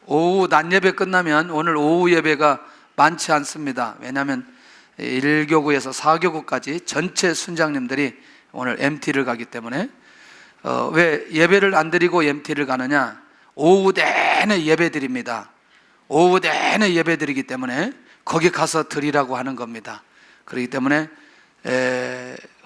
오후 낮 예배 끝나면 오늘 오후 예배가 많지 않습니다. 왜냐하면 1교구에서 4교구까지 전체 순장님들이 오늘 MT를 가기 때문에 왜 예배를 안 드리고 MT를 가느냐? 오후 내내 예배 드립니다. 오후 내내 예배 드리기 때문에 거기 가서 드리라고 하는 겁니다. 그렇기 때문에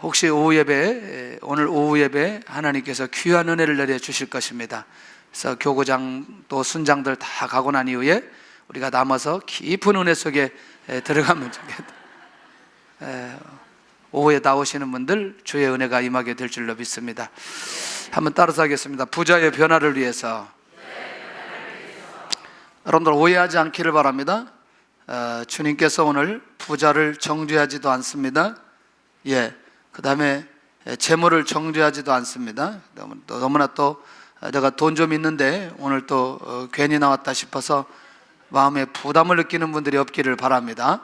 혹시 오후 예배, 오늘 오후 예배 하나님께서 귀한 은혜를 내려 주실 것입니다. 그래서 교구장 또 순장들 다 가고 난 이후에 우리가 남아서 깊은 은혜 속에 들어가면 좋겠다. 오후에 나오시는 분들 주의 은혜가 임하게 될 줄로 믿습니다. 한번 따라서 하겠습니다. 부자의 변화를 위해서. 여러분들 오해하지 않기를 바랍니다. 주님께서 오늘 부자를 정죄하지도 않습니다. 그 다음에 재물을 정죄하지도 않습니다. 너무나 또 내가 돈 좀 있는데 오늘 또 괜히 나왔다 싶어서 마음에 부담을 느끼는 분들이 없기를 바랍니다.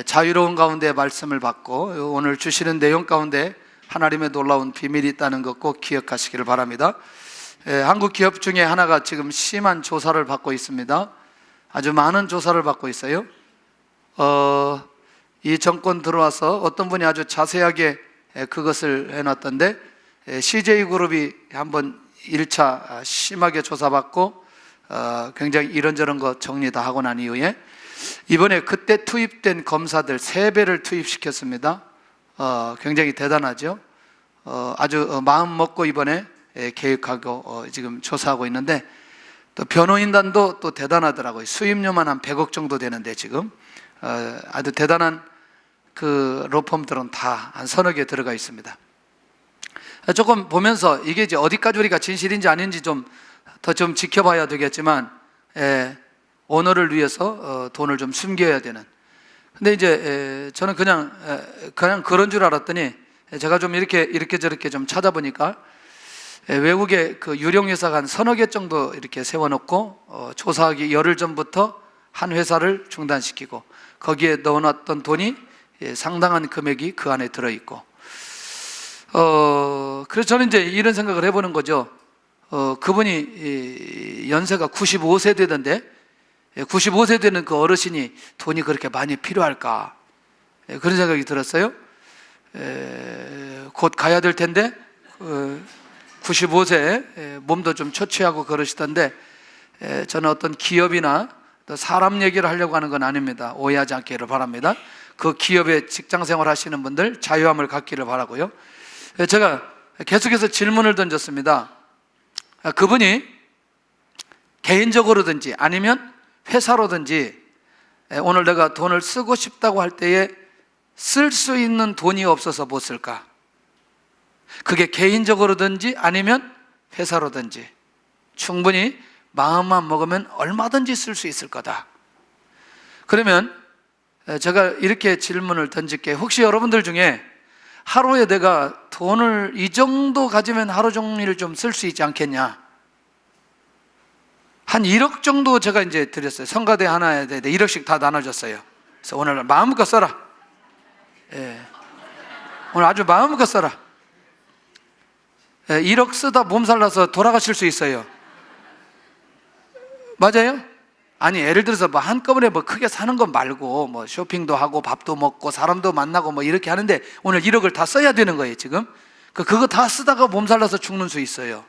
자유로운 가운데 말씀을 받고 오늘 주시는 내용 가운데 하나님의 놀라운 비밀이 있다는 것 꼭 기억하시기를 바랍니다. 한국 기업 중에 하나가 지금 심한 조사를 받고 있습니다. 아주 많은 조사를 받고 있어요. 이 정권 들어와서 어떤 분이 아주 자세하게 그것을 해놨던데 CJ그룹이 한번 1차 심하게 조사받고 굉장히 이런저런 거 정리 다 하고 난 이후에 이번에 그때 투입된 검사들 3배를 투입시켰습니다. 굉장히 대단하죠. 아주 마음 먹고 이번에 계획하고 지금 조사하고 있는데 또 변호인단도 또 대단하더라고요. 수임료만 한 100억 정도 되는데 지금 아주 대단한 그 로펌들은 다 한 서너 개 들어가 있습니다. 조금 보면서 이게 이제 어디까지 우리가 진실인지 아닌지 좀 더 좀 지켜봐야 되겠지만 오너를 위해서 돈을 좀 숨겨야 되는. 근데 이제 저는 그냥 그런 줄 알았더니 제가 좀 이렇게 저렇게 좀 찾아보니까 외국에 그 유령 회사가 한 서너 개 정도 이렇게 세워놓고 조사하기 열흘 전부터 한 회사를 중단시키고 거기에 넣어놨던 돈이 상당한 금액이 그 안에 들어있고 그래서 저는 이제 이런 생각을 해보는 거죠. 그분이 연세가 95세 되던데 95세 되는 그 어르신이 돈이 그렇게 많이 필요할까? 그런 생각이 들었어요. 곧 가야 될 텐데 95세 몸도 좀 초췌하고 그러시던데 저는 어떤 기업이나 또 사람 얘기를 하려고 하는 건 아닙니다. 오해하지 않기를 바랍니다. 그 기업에 직장생활 하시는 분들 자유함을 갖기를 바라고요. 제가 계속해서 질문을 던졌습니다. 그분이 개인적으로든지 아니면 회사로든지 오늘 내가 돈을 쓰고 싶다고 할 때에 쓸 수 있는 돈이 없어서 못 쓸까? 그게 개인적으로든지 아니면 회사로든지 충분히 마음만 먹으면 얼마든지 쓸 수 있을 거다. 그러면 제가 이렇게 질문을 던질게요. 혹시 여러분들 중에 하루에 내가 돈을 이 정도 가지면 하루 종일 좀 쓸 수 있지 않겠냐? 한 1억 정도 제가 이제 드렸어요. 성가대 하나에 1억씩 다 나눠줬어요. 그래서 오늘 마음껏 써라. 오늘 아주 마음껏 써라. 1억 쓰다 몸살 나서 돌아가실 수 있어요. 맞아요? 아니 예를 들어서 뭐 한꺼번에 뭐 크게 사는 것 말고 뭐 쇼핑도 하고 밥도 먹고 사람도 만나고 뭐 이렇게 하는데 오늘 1억을 다 써야 되는 거예요 지금. 그거 다 쓰다가 몸살 나서 죽는 수 있어요.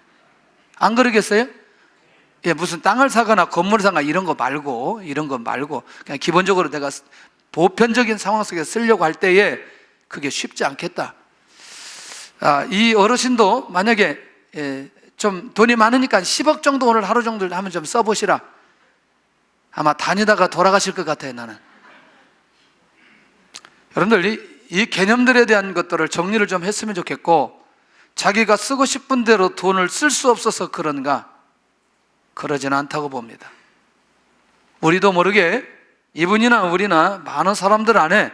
안 그러겠어요? 무슨 땅을 사거나 건물을 사거나 이런 거 말고 그냥 기본적으로 내가 보편적인 상황 속에 쓰려고 할 때에 그게 쉽지 않겠다. 이 어르신도 만약에 좀 돈이 많으니까 10억 정도 오늘 하루 정도 하면 좀 써보시라. 아마 다니다가 돌아가실 것 같아요 나는. 여러분들 이 개념들에 대한 것들을 정리를 좀 했으면 좋겠고 자기가 쓰고 싶은 대로 돈을 쓸 수 없어서 그런가? 그러지는 않다고 봅니다. 우리도 모르게 이분이나 우리나 많은 사람들 안에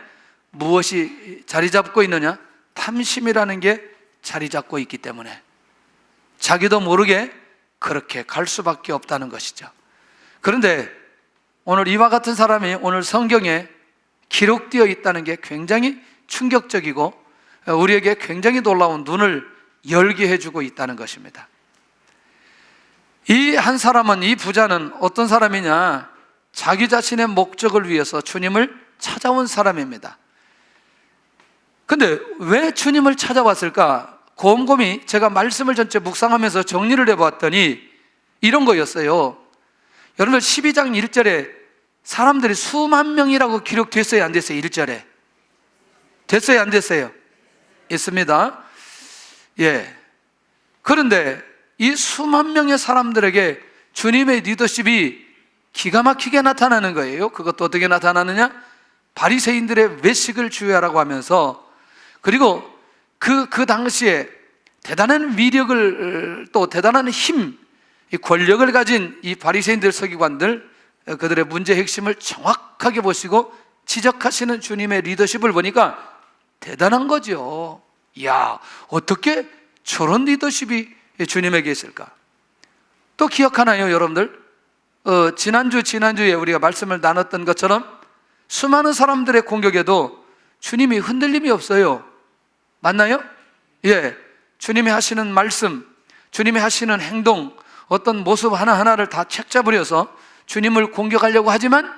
무엇이 자리 잡고 있느냐? 탐심이라는 게 자리 잡고 있기 때문에 자기도 모르게 그렇게 갈 수밖에 없다는 것이죠. 그런데 오늘 이와 같은 사람이 오늘 성경에 기록되어 있다는 게 굉장히 충격적이고 우리에게 굉장히 놀라운 눈을 열게 해주고 있다는 것입니다. 이 한 사람은, 이 부자는 어떤 사람이냐? 자기 자신의 목적을 위해서 주님을 찾아온 사람입니다. 근데 왜 주님을 찾아왔을까? 곰곰이 제가 말씀을 전체 묵상하면서 정리를 해봤더니 이런 거였어요. 여러분들 12장 1절에 사람들이 수만 명이라고 기록됐어요, 안 됐어요? 1절에 됐어요, 안 됐어요? 있습니다. 예. 그런데 이 수만 명의 사람들에게 주님의 리더십이 기가 막히게 나타나는 거예요. 그것도 어떻게 나타나느냐? 바리새인들의 외식을 주의하라고 하면서, 그리고 그 당시에 대단한 위력을, 또 대단한 힘, 이 권력을 가진 이 바리새인들, 서기관들, 그들의 문제의 핵심을 정확하게 보시고 지적하시는 주님의 리더십을 보니까 대단한 거죠. 이야, 어떻게 저런 리더십이 주님에게 있을까? 또 기억하나요, 여러분들? 지난주에 우리가 말씀을 나눴던 것처럼 수많은 사람들의 공격에도 주님이 흔들림이 없어요. 맞나요? 예. 주님이 하시는 말씀, 주님이 하시는 행동, 어떤 모습 하나하나를 다 책잡으려서 주님을 공격하려고 하지만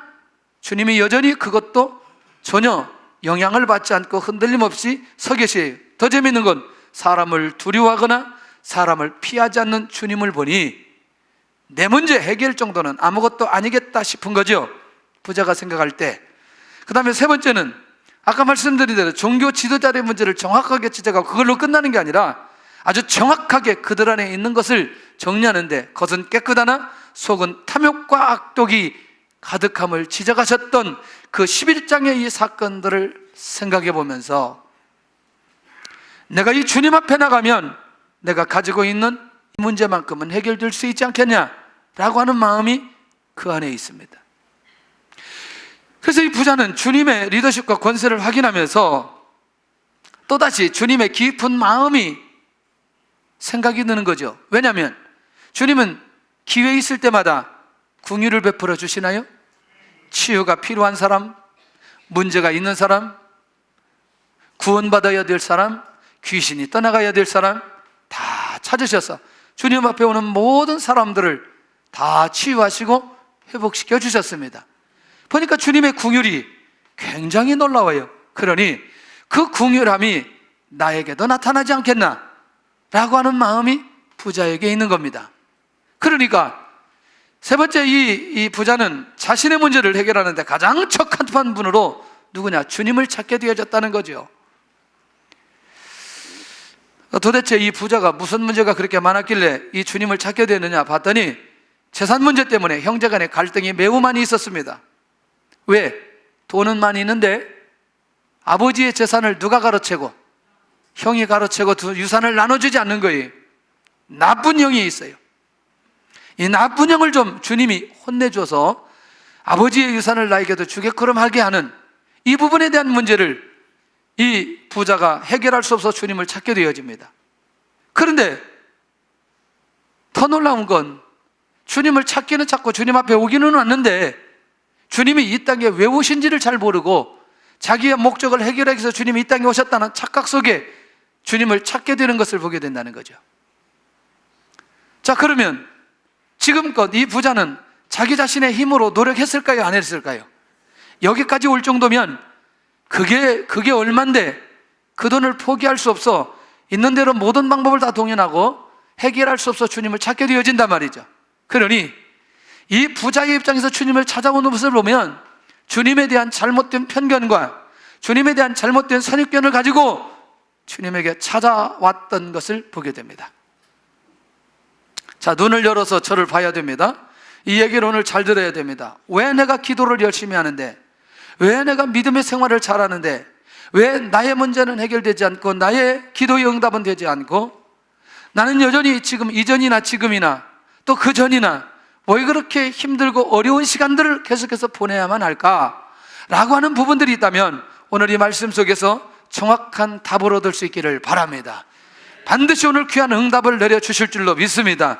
주님이 여전히 그것도 전혀 영향을 받지 않고 흔들림 없이 서 계세요. 더 재미있는 건 사람을 두려워하거나 사람을 피하지 않는 주님을 보니 내 문제 해결 정도는 아무것도 아니겠다 싶은 거죠, 부자가 생각할 때. 그 다음에 세 번째는 아까 말씀드린 대로 종교 지도자의 문제를 정확하게 지적하고 그걸로 끝나는 게 아니라 아주 정확하게 그들 안에 있는 것을 정리하는데, 겉은 깨끗하나 속은 탐욕과 악독이 가득함을 지적하셨던 그 11장의 이 사건들을 생각해 보면서 내가 이 주님 앞에 나가면 내가 가지고 있는 이 문제만큼은 해결될 수 있지 않겠냐라고 하는 마음이 그 안에 있습니다. 그래서 이 부자는 주님의 리더십과 권세를 확인하면서 또다시 주님의 깊은 마음이 생각이 드는 거죠. 왜냐하면 주님은 기회 있을 때마다 긍휼을 베풀어 주시나요? 치유가 필요한 사람, 문제가 있는 사람, 구원받아야 될 사람, 귀신이 떠나가야 될 사람 다 찾으셔서 주님 앞에 오는 모든 사람들을 다 치유하시고 회복시켜 주셨습니다. 보니까 주님의 긍휼이 굉장히 놀라워요. 그러니 그 긍휼함이 나에게도 나타나지 않겠나 라고 하는 마음이 부자에게 있는 겁니다. 그러니까 세 번째, 이 부자는 자신의 문제를 해결하는데 가장 적합한 분으로 누구냐? 주님을 찾게 되어졌다는 거죠. 도대체 이 부자가 무슨 문제가 그렇게 많았길래 이 주님을 찾게 되느냐 봤더니 재산 문제 때문에 형제 간의 갈등이 매우 많이 있었습니다. 왜? 돈은 많이 있는데 아버지의 재산을 누가 가로채고? 형이 가로채고 유산을 나눠주지 않는 거예요. 나쁜 형이 있어요. 이 나쁜 형을 좀 주님이 혼내줘서 아버지의 유산을 나에게도 주게끔 하게 하는 이 부분에 대한 문제를 이 부자가 해결할 수 없어 주님을 찾게 되어집니다. 그런데 더 놀라운 건 주님을 찾기는 찾고 주님 앞에 오기는 왔는데 주님이 이 땅에 왜 오신지를 잘 모르고 자기의 목적을 해결하기 위해서 주님이 이 땅에 오셨다는 착각 속에 주님을 찾게 되는 것을 보게 된다는 거죠. 자, 그러면 지금껏 이 부자는 자기 자신의 힘으로 노력했을까요? 안 했을까요? 여기까지 올 정도면 그게 얼만데 그 돈을 포기할 수 없어 있는 대로 모든 방법을 다 동원하고 해결할 수 없어 주님을 찾게 되어진단 말이죠. 그러니 이 부자의 입장에서 주님을 찾아오는 모습을 보면 주님에 대한 잘못된 편견과 주님에 대한 잘못된 선입견을 가지고 주님에게 찾아왔던 것을 보게 됩니다. 자, 눈을 열어서 저를 봐야 됩니다. 이 얘기를 오늘 잘 들어야 됩니다. 왜 내가 기도를 열심히 하는데, 왜 내가 믿음의 생활을 잘하는데, 왜 나의 문제는 해결되지 않고 나의 기도의 응답은 되지 않고 나는 여전히 지금 이전이나 지금이나 또 그 전이나 왜 그렇게 힘들고 어려운 시간들을 계속해서 보내야만 할까? 라고 하는 부분들이 있다면 오늘 이 말씀 속에서 정확한 답을 얻을 수 있기를 바랍니다. 반드시 오늘 귀한 응답을 내려주실 줄로 믿습니다.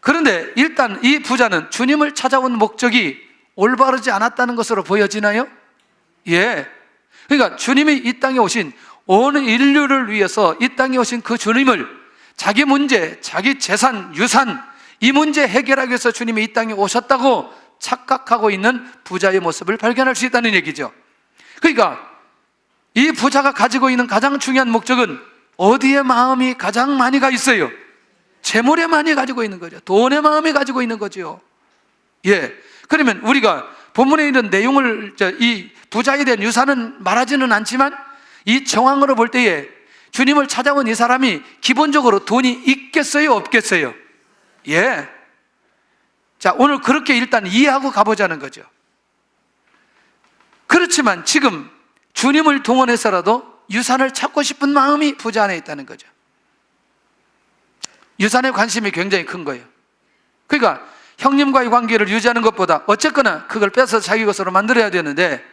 그런데 일단 이 부자는 주님을 찾아온 목적이 올바르지 않았다는 것으로 보여지나요? 예. 그러니까 주님이 이 땅에 오신 온 인류를 위해서 이 땅에 오신 그 주님을 자기 문제, 자기 재산, 유산 이 문제 해결하기 위해서 주님이 이 땅에 오셨다고 착각하고 있는 부자의 모습을 발견할 수 있다는 얘기죠. 그러니까 이 부자가 가지고 있는 가장 중요한 목적은 어디에 마음이 가장 많이 가 있어요? 재물에 많이 가지고 있는 거죠. 돈에 마음이 가지고 있는 거죠. 예. 그러면 우리가 본문에 있는 내용을, 이 부자에 대한 유산은 말하지는 않지만 이 정황으로 볼 때에 주님을 찾아온 이 사람이 기본적으로 돈이 있겠어요? 없겠어요? 예. 자, 오늘 그렇게 일단 이해하고 가보자는 거죠. 그렇지만 지금 주님을 동원해서라도 유산을 찾고 싶은 마음이 부자 안에 있다는 거죠. 유산에 관심이 굉장히 큰 거예요. 그러니까 형님과의 관계를 유지하는 것보다 어쨌거나 그걸 뺏어서 자기 것으로 만들어야 되는데,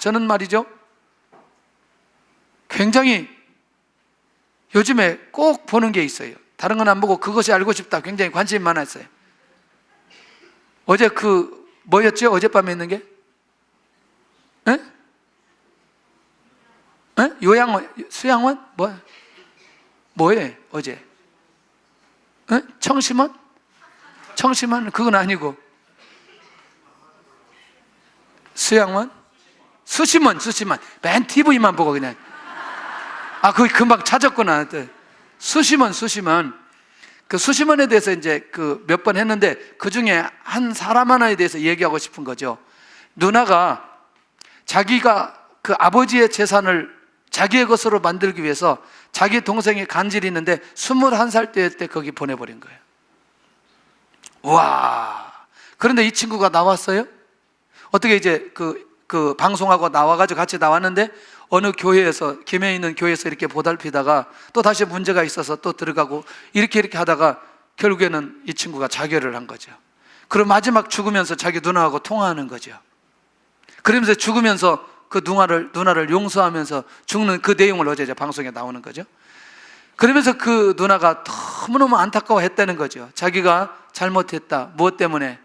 저는 말이죠, 굉장히 요즘에 꼭 보는 게 있어요. 다른 건 안 보고 그것이 알고 싶다, 굉장히 관심이 많았어요. 어제 뭐였죠? 어젯밤에 있는 게? 에? 요양원, 수양원? 뭐예요? 어제? 청심원? 청심원? 그건 아니고 수양원? 수심원. 맨 TV만 보고 그냥. 그거 금방 찾았구나. 수심원. 그 수심원에 대해서 이제 몇 번 했는데 그 중에 한 사람 하나에 대해서 얘기하고 싶은 거죠. 누나가 자기가 그 아버지의 재산을 자기의 것으로 만들기 위해서 자기 동생이 간질이 있는데 21살 때 거기 보내버린 거예요. 와. 그런데 이 친구가 나왔어요. 어떻게 이제 그 방송하고 나와가지고 같이 나왔는데 어느 교회에서, 김해에 있는 교회에서 이렇게 보살피다가 또 다시 문제가 있어서 또 들어가고 이렇게 하다가 결국에는 이 친구가 자결을 한 거죠. 그럼 마지막 죽으면서 자기 누나하고 통화하는 거죠. 그러면서 죽으면서 그 누나를 용서하면서 죽는 그 내용을 어제 방송에 나오는 거죠. 그러면서 그 누나가 너무너무 안타까워했다는 거죠. 자기가 잘못했다. 무엇 때문에?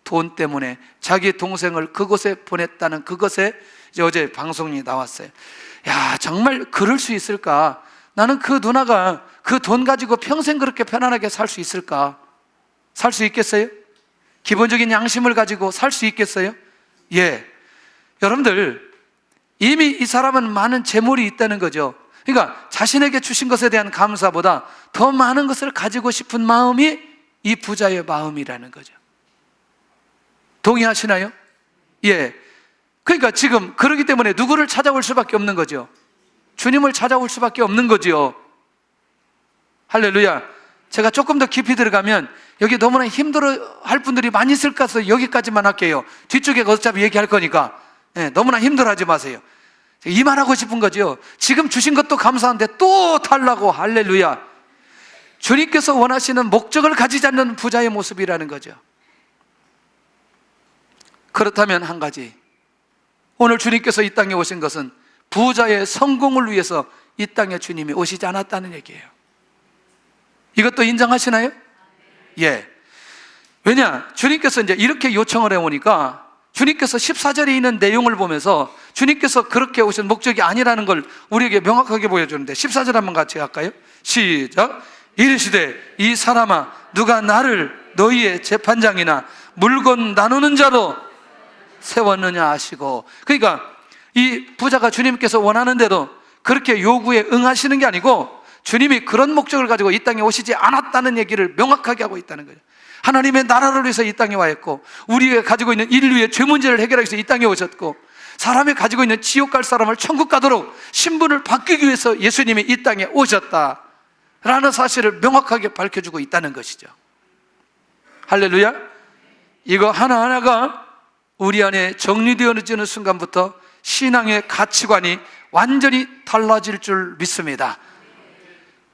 돈 때문에 자기 동생을 그곳에 보냈다는 그것에 이제 어제 방송이 나왔어요. 야, 정말 그럴 수 있을까? 나는 그 누나가 그 돈 가지고 평생 그렇게 편안하게 살 수 있을까? 살 수 있겠어요? 기본적인 양심을 가지고 살 수 있겠어요? 예. 여러분들, 이미 이 사람은 많은 재물이 있다는 거죠. 그러니까 자신에게 주신 것에 대한 감사보다 더 많은 것을 가지고 싶은 마음이 이 부자의 마음이라는 거죠. 동의하시나요? 예. 그러니까 지금 그러기 때문에 누구를 찾아올 수밖에 없는 거죠. 주님을 찾아올 수밖에 없는 거죠. 할렐루야. 제가 조금 더 깊이 들어가면 여기 너무나 힘들어 할 분들이 많이 있을 것 같아서 여기까지만 할게요. 뒤쪽에 어차피 얘기할 거니까 너무나 힘들어하지 마세요. 이 말하고 싶은 거죠. 지금 주신 것도 감사한데 또 달라고. 할렐루야. 주님께서 원하시는 목적을 가지지 않는 부자의 모습이라는 거죠. 그렇다면 한 가지, 오늘 주님께서 이 땅에 오신 것은 부자의 성공을 위해서 이 땅에 주님이 오시지 않았다는 얘기예요. 이것도 인정하시나요? 예. 왜냐? 주님께서 이제 이렇게 요청을 해오니까 주님께서 14절에 있는 내용을 보면서 주님께서 그렇게 오신 목적이 아니라는 걸 우리에게 명확하게 보여주는데 14절 한번 같이 할까요? 시작. 이르시되 이 사람아, 누가 나를 너희의 재판장이나 물건 나누는 자로 세웠느냐 하시고. 그러니까 이 부자가 주님께서 원하는 대로 그렇게 요구에 응하시는 게 아니고 주님이 그런 목적을 가지고 이 땅에 오시지 않았다는 얘기를 명확하게 하고 있다는 거예요. 하나님의 나라를 위해서 이 땅에 와 있고, 우리가 가지고 있는 인류의 죄 문제를 해결하기 위해서 이 땅에 오셨고, 사람이 가지고 있는 지옥 갈 사람을 천국 가도록 신분을 바뀌기 위해서 예수님이 이 땅에 오셨다라는 사실을 명확하게 밝혀주고 있다는 것이죠. 할렐루야. 이거 하나하나가 우리 안에 정리되어지는 순간부터 신앙의 가치관이 완전히 달라질 줄 믿습니다.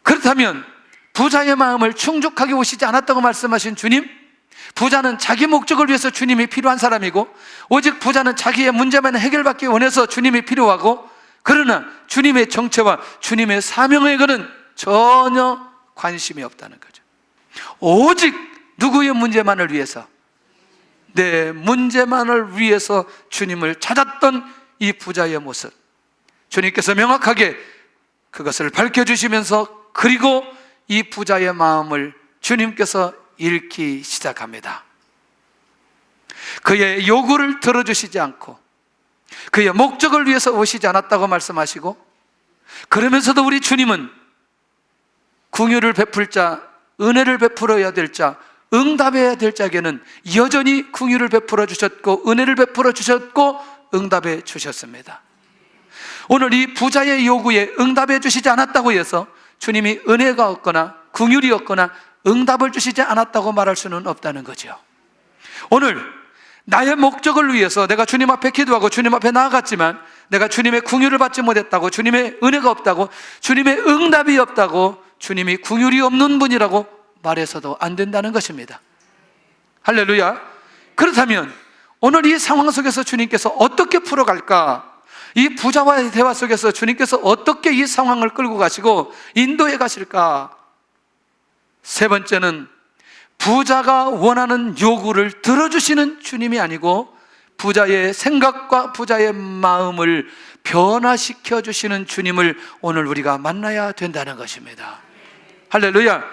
그렇다면 부자의 마음을 충족하게 오시지 않았다고 말씀하신 주님, 부자는 자기 목적을 위해서 주님이 필요한 사람이고, 오직 부자는 자기의 문제만 해결받기 원해서 주님이 필요하고, 그러나 주님의 정체와 주님의 사명에게는 전혀 관심이 없다는 거죠. 오직 누구의 문제만을 위해서, 내 문제만을 위해서 주님을 찾았던 이 부자의 모습, 주님께서 명확하게 그것을 밝혀주시면서, 그리고 이 부자의 마음을 주님께서 잃기 시작합니다. 그의 요구를 들어주시지 않고 그의 목적을 위해서 오시지 않았다고 말씀하시고, 그러면서도 우리 주님은 긍휼을 베풀 자, 은혜를 베풀어야 될 자, 응답해야 될 자에게는 여전히 긍휼을 베풀어 주셨고 은혜를 베풀어 주셨고 응답해 주셨습니다. 오늘 이 부자의 요구에 응답해 주시지 않았다고 해서 주님이 은혜가 없거나 긍휼이 없거나 응답을 주시지 않았다고 말할 수는 없다는 거죠. 오늘 나의 목적을 위해서 내가 주님 앞에 기도하고 주님 앞에 나아갔지만 내가 주님의 긍휼을 받지 못했다고, 주님의 은혜가 없다고, 주님의 응답이 없다고, 주님이 긍휼이 없는 분이라고 말해서도 안 된다는 것입니다. 할렐루야. 그렇다면 오늘 이 상황 속에서 주님께서 어떻게 풀어갈까? 이 부자와의 대화 속에서 주님께서 어떻게 이 상황을 끌고 가시고 인도해 가실까? 세 번째는 부자가 원하는 요구를 들어주시는 주님이 아니고 부자의 생각과 부자의 마음을 변화시켜 주시는 주님을 오늘 우리가 만나야 된다는 것입니다. 할렐루야.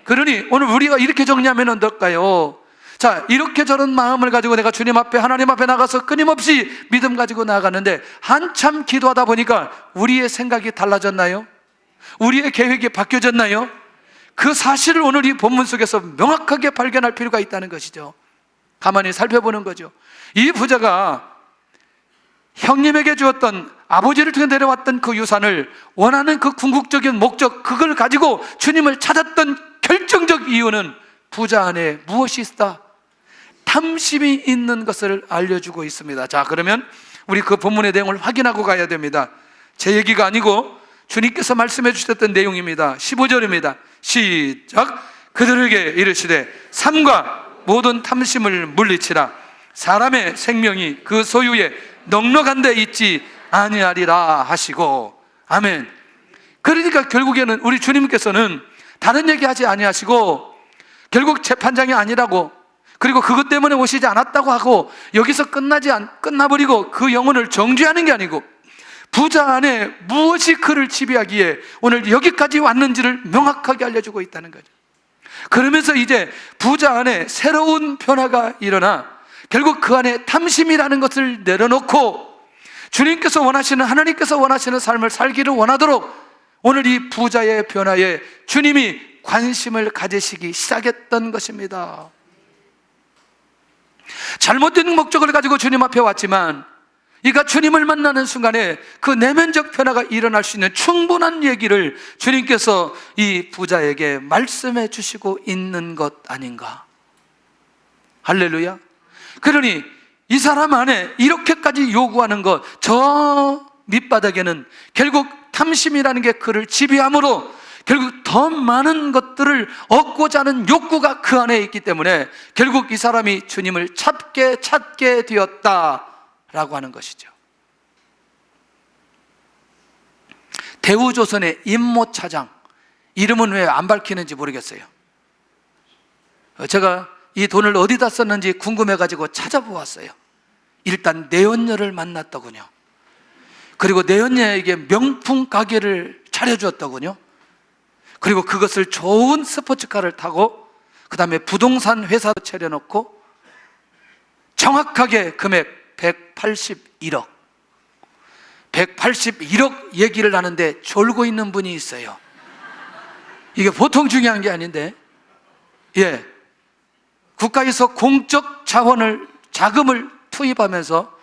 그러니 오늘 우리가 이렇게 정리하면 어떨까요? 자, 이렇게 저런 마음을 가지고 내가 주님 앞에, 하나님 앞에 나가서 끊임없이 믿음 가지고 나아가는데 한참 기도하다 보니까 우리의 생각이 달라졌나요? 우리의 계획이 바뀌어졌나요? 그 사실을 오늘 이 본문 속에서 명확하게 발견할 필요가 있다는 것이죠. 가만히 살펴보는 거죠. 이 부자가 형님에게 주었던, 아버지를 통해 내려왔던 그 유산을 원하는 그 궁극적인 목적, 그걸 가지고 주님을 찾았던 결정적 이유는 부자 안에 무엇이 있다? 탐심이 있는 것을 알려주고 있습니다. 자, 그러면 우리 그 본문의 내용을 확인하고 가야 됩니다. 제 얘기가 아니고 주님께서 말씀해 주셨던 내용입니다. 15절입니다. 시작. 그들에게 이르시되 삼가 모든 탐심을 물리치라. 사람의 생명이 그 소유에 넉넉한 데 있지 아니하리라 하시고. 아멘. 그러니까 결국에는 우리 주님께서는 다른 얘기하지 아니하시고 결국 재판장이 아니라고, 그리고 그것 때문에 오시지 않았다고 하고 여기서 끝나버리고 그 영혼을 정죄하는 게 아니고 부자 안에 무엇이 그를 지배하기에 오늘 여기까지 왔는지를 명확하게 알려주고 있다는 거죠. 그러면서 이제 부자 안에 새로운 변화가 일어나 결국 그 안에 탐심이라는 것을 내려놓고 주님께서 원하시는, 하나님께서 원하시는 삶을 살기를 원하도록 오늘 이 부자의 변화에 주님이 관심을 가지시기 시작했던 것입니다. 잘못된 목적을 가지고 주님 앞에 왔지만 이가 주님을 만나는 순간에 그 내면적 변화가 일어날 수 있는 충분한 얘기를 주님께서 이 부자에게 말씀해 주시고 있는 것 아닌가? 할렐루야. 그러니 이 사람 안에 이렇게까지 요구하는 것, 저 밑바닥에는 결국 탐심이라는 게 그를 지배함으로 결국 더 많은 것들을 얻고자 하는 욕구가 그 안에 있기 때문에 결국 이 사람이 주님을 찾게 되었다라고 하는 것이죠. 대우조선의 임모차장, 이름은 왜 안 밝히는지 모르겠어요. 제가 이 돈을 어디다 썼는지 궁금해가지고 찾아보았어요. 일단 내연녀를 만났더군요. 그리고 내연녀에게 명품 가게를 차려주었더군요. 그리고 그것을 좋은 스포츠카를 타고 그 다음에 부동산 회사도 차려놓고 정확하게 금액 181억 181억 얘기를 하는데 졸고 있는 분이 있어요. 이게 보통 중요한 게 아닌데, 예, 국가에서 공적 자금을 투입하면서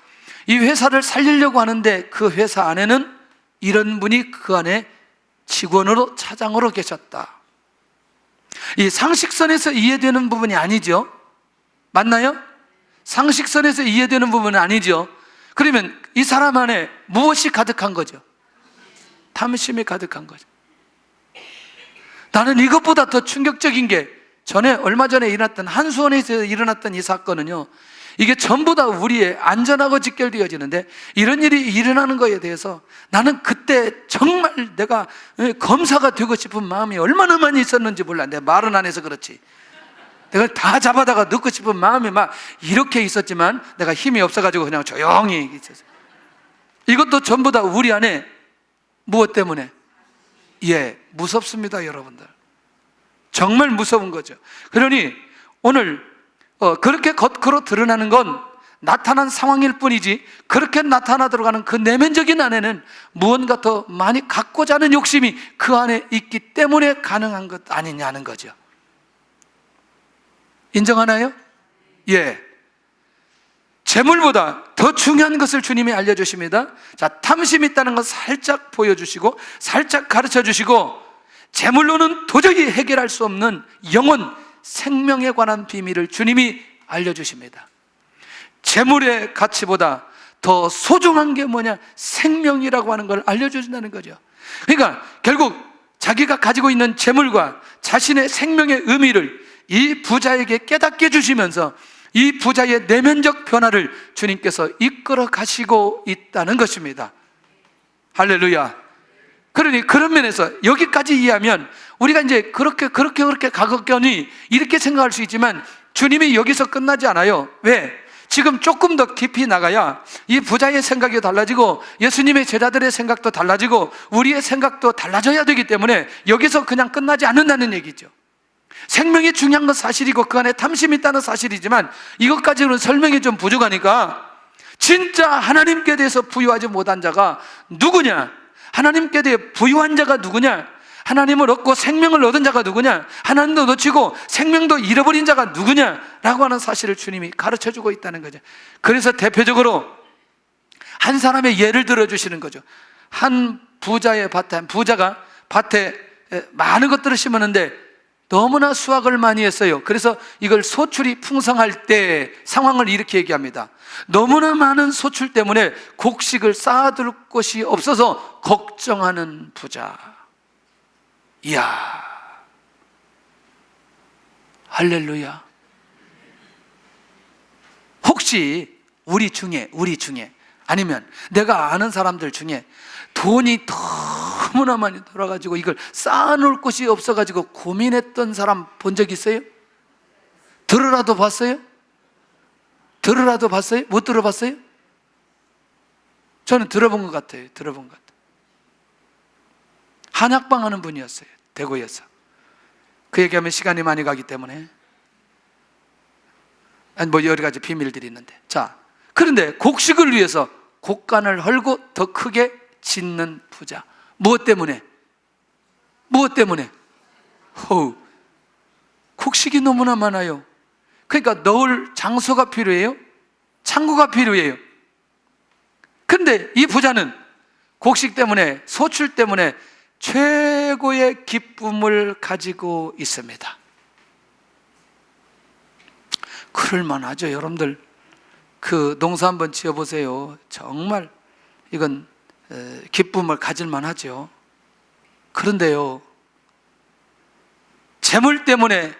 이 회사를 살리려고 하는데 그 회사 안에는 이런 분이 그 안에 직원으로, 차장으로 계셨다. 이 상식선에서 이해되는 부분이 아니죠. 맞나요? 상식선에서 이해되는 부분은 아니죠. 그러면 이 사람 안에 무엇이 가득한 거죠? 탐심이 가득한 거죠. 나는 이것보다 더 충격적인 게 얼마 전에 일어났던 한수원에서 일어났던 이 사건은요, 이게 전부 다 우리의 안전하고 직결되어지는데 이런 일이 일어나는 거에 대해서 나는 그때 정말 내가 검사가 되고 싶은 마음이 얼마나 많이 있었는지 몰라. 내가 말은 안 해서 그렇지. 내가 다 잡아다가 넣고 싶은 마음이 막 이렇게 있었지만 내가 힘이 없어가지고 그냥 조용히 있었어요. 이것도 전부 다 우리 안에 무엇 때문에? 예, 무섭습니다, 여러분들. 정말 무서운 거죠. 그러니 오늘 그렇게 겉으로 드러나는 건 나타난 상황일 뿐이지, 그렇게 나타나 들어가는 그 내면적인 안에는 무언가 더 많이 갖고자 하는 욕심이 그 안에 있기 때문에 가능한 것 아니냐는 거죠. 인정하나요? 예. 재물보다 더 중요한 것을 주님이 알려주십니다. 자, 탐심이 있다는 것 살짝 보여주시고, 살짝 가르쳐 주시고, 재물로는 도저히 해결할 수 없는 영혼, 생명에 관한 비밀을 주님이 알려주십니다. 재물의 가치보다 더 소중한 게 뭐냐? 생명이라고 하는 걸 알려주신다는 거죠. 그러니까 결국 자기가 가지고 있는 재물과 자신의 생명의 의미를 이 부자에게 깨닫게 해주시면서 이 부자의 내면적 변화를 주님께서 이끌어 가시고 있다는 것입니다. 할렐루야. 그러니 그런 면에서 여기까지 이해하면 우리가 이제 그렇게 가볍거니 이렇게 생각할 수 있지만, 주님이 여기서 끝나지 않아요. 왜? 지금 조금 더 깊이 나가야 이 부자의 생각이 달라지고 예수님의 제자들의 생각도 달라지고 우리의 생각도 달라져야 되기 때문에 여기서 그냥 끝나지 않는다는 얘기죠. 생명이 중요한 건 사실이고 그 안에 탐심이 있다는 사실이지만, 이것까지는 설명이 좀 부족하니까 진짜 하나님께 대해서 부유하지 못한 자가 누구냐? 하나님께 대해 부유한 자가 누구냐? 하나님을 얻고 생명을 얻은 자가 누구냐? 하나님도 놓치고 생명도 잃어버린 자가 누구냐라고 하는 사실을 주님이 가르쳐주고 있다는 거죠. 그래서 대표적으로 한 사람의 예를 들어주시는 거죠. 한 부자가 밭에 많은 것들을 심었는데 너무나 수확을 많이 했어요. 그래서 이걸 소출이 풍성할 때 상황을 이렇게 얘기합니다. 너무나 많은 소출 때문에 곡식을 쌓아둘 곳이 없어서 걱정하는 부자. 이야, 할렐루야. 혹시 우리 중에 아니면 내가 아는 사람들 중에 돈이 너무나 많이 들어가지고 이걸 쌓아놓을 곳이 없어가지고 고민했던 사람 본 적 있어요? 들으라도 봤어요? 못 들어봤어요? 저는 들어본 것 같아요. 한약방 하는 분이었어요. 대구에서. 그 얘기하면 시간이 많이 가기 때문에 뭐 여러 가지 비밀들이 있는데, 자, 그런데 곡식을 위해서 곡간을 헐고 더 크게 짓는 부자. 무엇 때문에? 곡식이 너무나 많아요. 그러니까 넣을 장소가 필요해요. 창고가 필요해요. 그런데 이 부자는 곡식 때문에, 소출 때문에 최고의 기쁨을 가지고 있습니다. 그럴만하죠. 여러분들 그 농사 한번 지어보세요. 정말 이건 기쁨을 가질만 하죠. 그런데요, 재물 때문에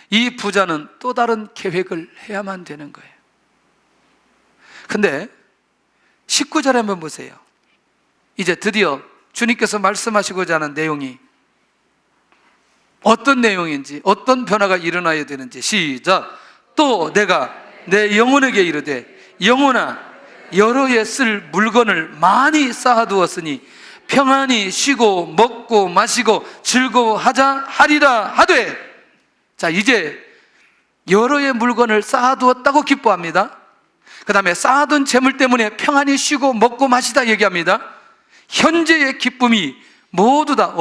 이 부자는 또 다른 계획을 해야만 되는 거예요. 근데 19절에 한번 보세요. 이제 드디어 주님께서 말씀하시고자 하는 내용이 어떤 내용인지, 어떤 변화가 일어나야 되는지. 시작. 또 내가 내 영혼에게 이르되, 영혼아, 여러 해 쓸 물건을 많이 쌓아두었으니 평안히 쉬고 먹고 마시고 즐거워하자 하리라 하되. 자, 이제 여러 해 물건을 쌓아두었다고 기뻐합니다. 그 다음에 쌓아둔 재물 때문에 평안히 쉬고 먹고 마시다 얘기합니다. 현재의 기쁨이 모두 다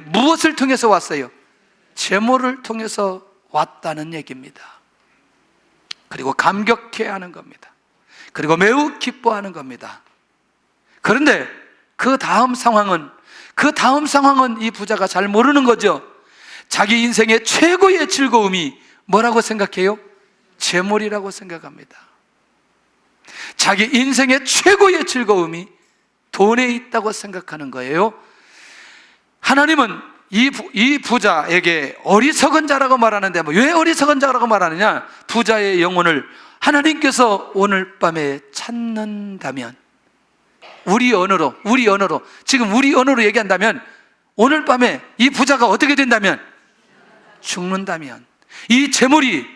무엇을 통해서 왔어요? 재물을 통해서 왔다는 얘기입니다. 그리고 감격해하는 겁니다. 그리고 매우 기뻐하는 겁니다. 그런데 그 다음 상황은 이 부자가 잘 모르는 거죠. 자기 인생의 최고의 즐거움이 뭐라고 생각해요? 재물이라고 생각합니다. 자기 인생의 최고의 즐거움이 돈에 있다고 생각하는 거예요. 하나님은 이 부자에게 어리석은 자라고 말하는데, 왜 어리석은 자라고 말하느냐? 부자의 영혼을 하나님께서 오늘 밤에 찾는다면, 우리 언어로 지금 우리 언어로 얘기한다면, 오늘 밤에 이 부자가 어떻게 된다면? 죽는다면, 이 재물이,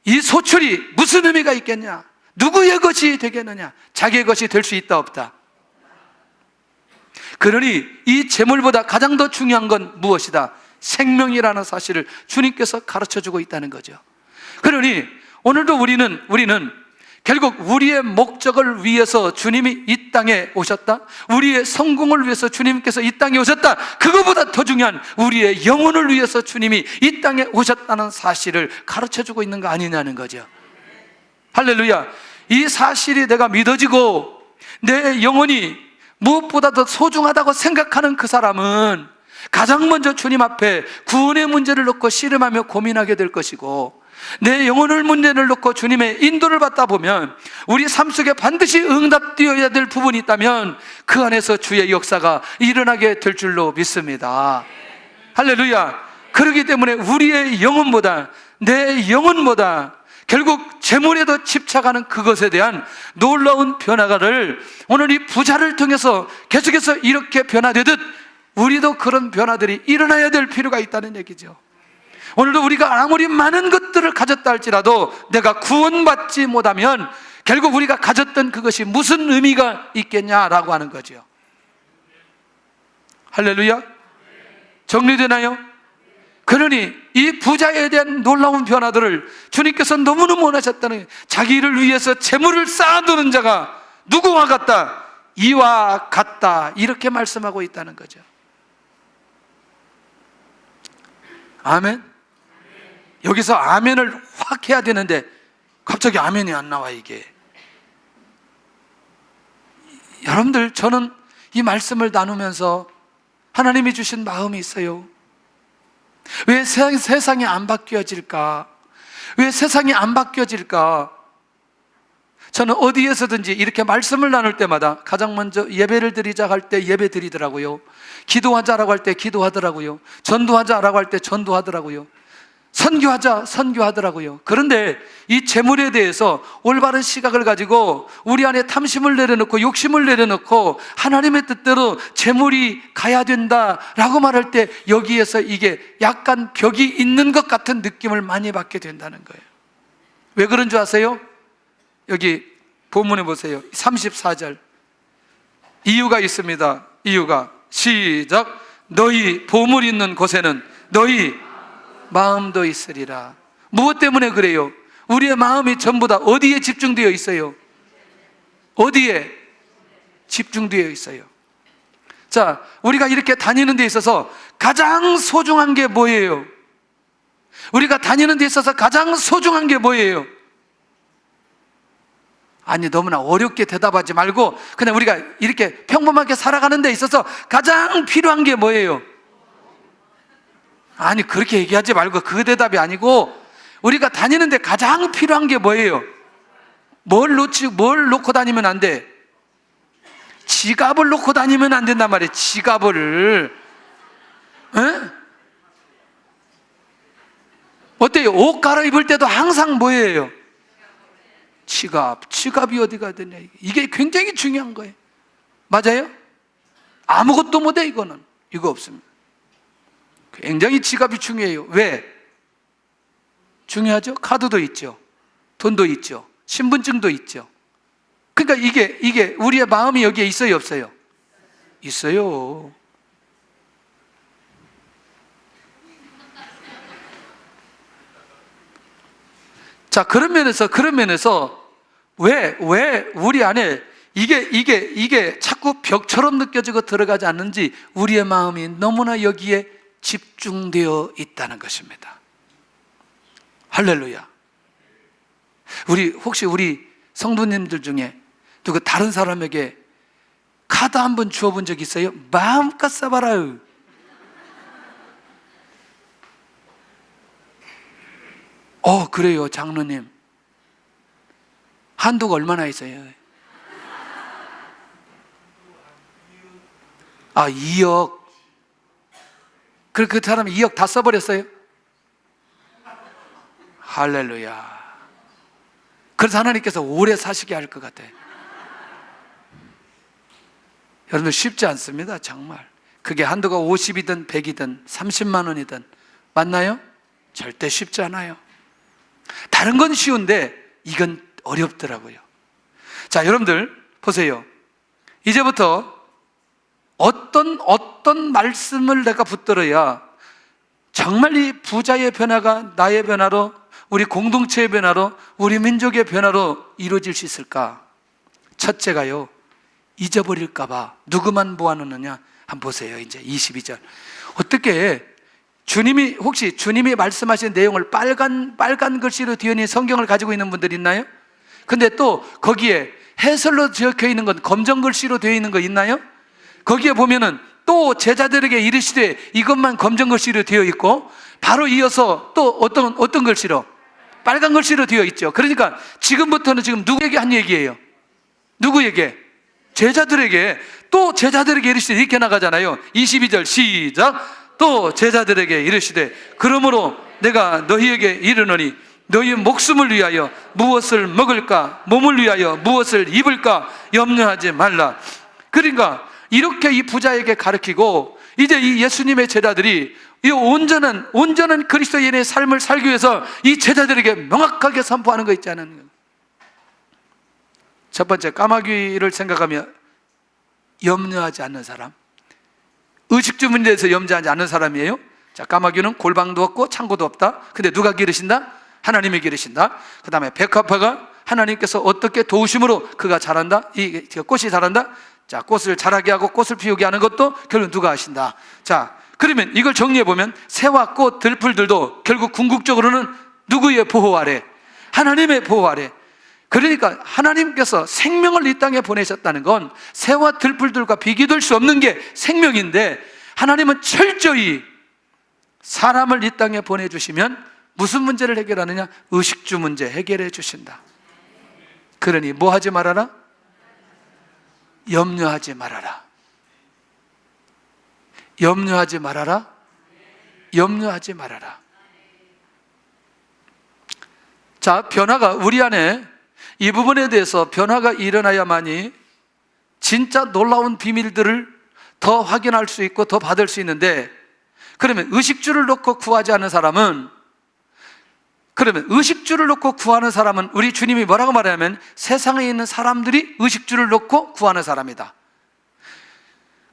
이 소출이 무슨 의미가 있겠냐? 누구의 것이 되겠느냐? 자기의 것이 될 수 있다 없다? 그러니 이 재물보다 가장 더 중요한 건 무엇이다? 생명이라는 사실을 주님께서 가르쳐주고 있다는 거죠. 그러니 오늘도 우리는 결국 우리의 목적을 위해서 주님이 이 땅에 오셨다, 우리의 성공을 위해서 주님께서 이 땅에 오셨다, 그거보다 더 중요한 우리의 영혼을 위해서 주님이 이 땅에 오셨다는 사실을 가르쳐주고 있는 거 아니냐는 거죠. 할렐루야. 이 사실이 내가 믿어지고 내 영혼이 무엇보다 더 소중하다고 생각하는 그 사람은 가장 먼저 주님 앞에 구원의 문제를 놓고 씨름하며 고민하게 될 것이고, 내 영혼의 문제를 놓고 주님의 인도를 받다 보면 우리 삶 속에 반드시 응답되어야 될 부분이 있다면 그 안에서 주의 역사가 일어나게 될 줄로 믿습니다. 할렐루야. 그렇기 때문에 우리의 영혼보다, 내 영혼보다 결국 재물에 더 집착하는 그것에 대한 놀라운 변화를 오늘 이 부자를 통해서 계속해서 이렇게 변화되듯 우리도 그런 변화들이 일어나야 될 필요가 있다는 얘기죠. 오늘도 우리가 아무리 많은 것들을 가졌다 할지라도 내가 구원받지 못하면 결국 우리가 가졌던 그것이 무슨 의미가 있겠냐라고 하는 거죠. 할렐루야. 정리되나요? 그러니 이 부자에 대한 놀라운 변화들을 주님께서 너무너무 원하셨다는 거예요. 자기를 위해서 재물을 쌓아두는 자가 누구와 같다? 이와 같다. 이렇게 말씀하고 있다는 거죠. 아멘. 여기서 아멘을 확 해야 되는데 갑자기 아멘이 안 나와. 이게 여러분들, 저는 이 말씀을 나누면서 하나님이 주신 마음이 있어요. 왜 세상이 안 바뀌어질까? 왜 세상이 안 바뀌어질까? 저는 어디에서든지 이렇게 말씀을 나눌 때마다 가장 먼저 예배를 드리자 할 때 예배 드리더라고요. 기도하자라고 할 때 기도하더라고요. 전도하자라고 할 때 전도하더라고요. 선교하더라고요. 그런데 이 재물에 대해서 올바른 시각을 가지고 우리 안에 탐심을 내려놓고 욕심을 내려놓고 하나님의 뜻대로 재물이 가야 된다라고 말할 때 여기에서 이게 약간 벽이 있는 것 같은 느낌을 많이 받게 된다는 거예요. 왜 그런 줄 아세요? 여기 본문에 보세요. 34절. 이유가 있습니다. 이유가. 시작. 너희 보물 있는 곳에는 너희 마음도 있으리라. 무엇 때문에 그래요? 우리의 마음이 전부 다 어디에 집중되어 있어요? 어디에 집중되어 있어요? 자, 우리가 이렇게 다니는 데 있어서 가장 소중한 게 뭐예요? 우리가 다니는 데 있어서 가장 소중한 게 뭐예요? 아니, 너무나 어렵게 대답하지 말고 그냥 우리가 이렇게 평범하게 살아가는 데 있어서 가장 필요한 게 뭐예요? 아니, 그렇게 얘기하지 말고 그 대답이 아니고 우리가 다니는데 가장 필요한 게 뭐예요? 뭘 놓고 다니면 안 돼? 지갑을 놓고 다니면 안 된단 말이에요. 지갑을. 에? 어때요? 옷 갈아입을 때도 항상 뭐예요? 지갑이 어디가 되냐. 이게 굉장히 중요한 거예요. 맞아요? 아무것도 못해. 이거 없습니다. 굉장히 지갑이 중요해요. 왜? 중요하죠? 카드도 있죠. 돈도 있죠. 신분증도 있죠. 그러니까 이게 우리의 마음이 여기에 있어요, 없어요? 있어요. 자, 그런 면에서 왜 우리 안에 이게 자꾸 벽처럼 느껴지고 들어가지 않는지 우리의 마음이 너무나 여기에 집중되어 있다는 것입니다. 할렐루야. 혹시 우리 성도님들 중에 누구 다른 사람에게 카드 한번 주어본 적 있어요? 마음껏 써봐라. 그래요, 장로님. 한도가 얼마나 있어요? 2억. 그 사람이 2억 다 써버렸어요? 할렐루야. 그래서 하나님께서 오래 사시게 할 것 같아요. 여러분들 쉽지 않습니다, 정말. 그게 한도가 50이든 100이든 30만 원이든 맞나요? 절대 쉽지 않아요. 다른 건 쉬운데 이건 어렵더라고요. 자, 여러분들 보세요. 이제부터 어떤 말씀을 내가 붙들어야 정말 이 부자의 변화가 나의 변화로 우리 공동체의 변화로, 우리 민족의 변화로 이루어질 수 있을까? 첫째가요, 잊어버릴까봐 누구만 모아놓느냐? 한번 보세요. 이제 22절. 어떻게 혹시 주님이 말씀하신 내용을 빨간 글씨로 되어 있는 성경을 가지고 있는 분들 있나요? 근데 또 거기에 해설로 적혀 있는 건 검정 글씨로 되어 있는 거 있나요? 거기에 보면은 또 제자들에게 이르시되, 이것만 검정 글씨로 되어 있고 바로 이어서 또 어떤 글씨로? 빨간 글씨로 되어 있죠. 그러니까 지금부터는 지금 누구에게 한 얘기예요? 누구에게? 제자들에게. 또 제자들에게 이르시되 이렇게 나가잖아요. 22절 시작. 또 제자들에게 이르시되, 그러므로 내가 너희에게 이르노니 너희 목숨을 위하여 무엇을 먹을까, 몸을 위하여 무엇을 입을까 염려하지 말라. 그러니까 이렇게 이 부자에게 가르치고, 이제 이 예수님의 제자들이 이 온전한 그리스도인의 삶을 살기 위해서 이 제자들에게 명확하게 선포하는 거 있지 않느냐. 첫 번째, 까마귀를 생각하면 염려하지 않는 사람, 의식주 문제에서 염려하지 않는 사람이에요. 자, 까마귀는 골방도 없고 창고도 없다. 근데 누가 기르신다? 하나님이 기르신다. 그 다음에 백합화가 하나님께서 어떻게 도우심으로 그가 자란다? 이 꽃이 자란다. 자, 꽃을 자라게 하고 꽃을 피우게 하는 것도 결국 누가 하신다. 자, 그러면 이걸 정리해 보면 새와 꽃, 들풀들도 결국 궁극적으로는 누구의 보호 아래? 하나님의 보호 아래. 그러니까 하나님께서 생명을 이 땅에 보내셨다는 건 새와 들풀들과 비교될 수 없는 게 생명인데, 하나님은 철저히 사람을 이 땅에 보내주시면 무슨 문제를 해결하느냐? 의식주 문제 해결해 주신다. 그러니 뭐 하지 말아라? 염려하지 말아라. 염려하지 말아라. 염려하지 말아라. 자, 변화가 우리 안에 이 부분에 대해서 변화가 일어나야만이 진짜 놀라운 비밀들을 더 확인할 수 있고 더 받을 수 있는데, 그러면 의식주를 놓고 구하지 않는 사람은, 그러면 의식주를 놓고 구하는 사람은 우리 주님이 뭐라고 말하냐면 세상에 있는 사람들이 의식주를 놓고 구하는 사람이다.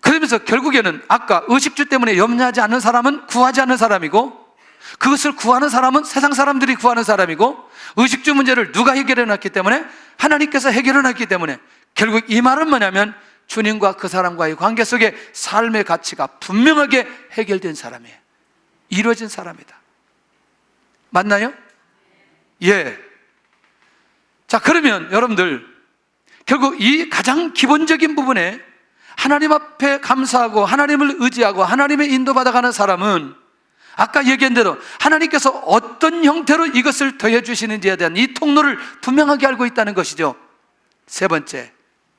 그러면서 결국에는 아까 의식주 때문에 염려하지 않는 사람은 구하지 않는 사람이고, 그것을 구하는 사람은 세상 사람들이 구하는 사람이고, 의식주 문제를 누가 해결해 놨기 때문에? 하나님께서 해결해 놨기 때문에, 결국 이 말은 뭐냐면 주님과 그 사람과의 관계 속에 삶의 가치가 분명하게 해결된 사람이에요. 이루어진 사람이다. 맞나요? 예. 자, 그러면 여러분들 결국 이 가장 기본적인 부분에 하나님 앞에 감사하고 하나님을 의지하고 하나님의 인도받아가는 사람은 아까 얘기한 대로 하나님께서 어떤 형태로 이것을 더해 주시는지에 대한 이 통로를 분명하게 알고 있다는 것이죠. 세 번째,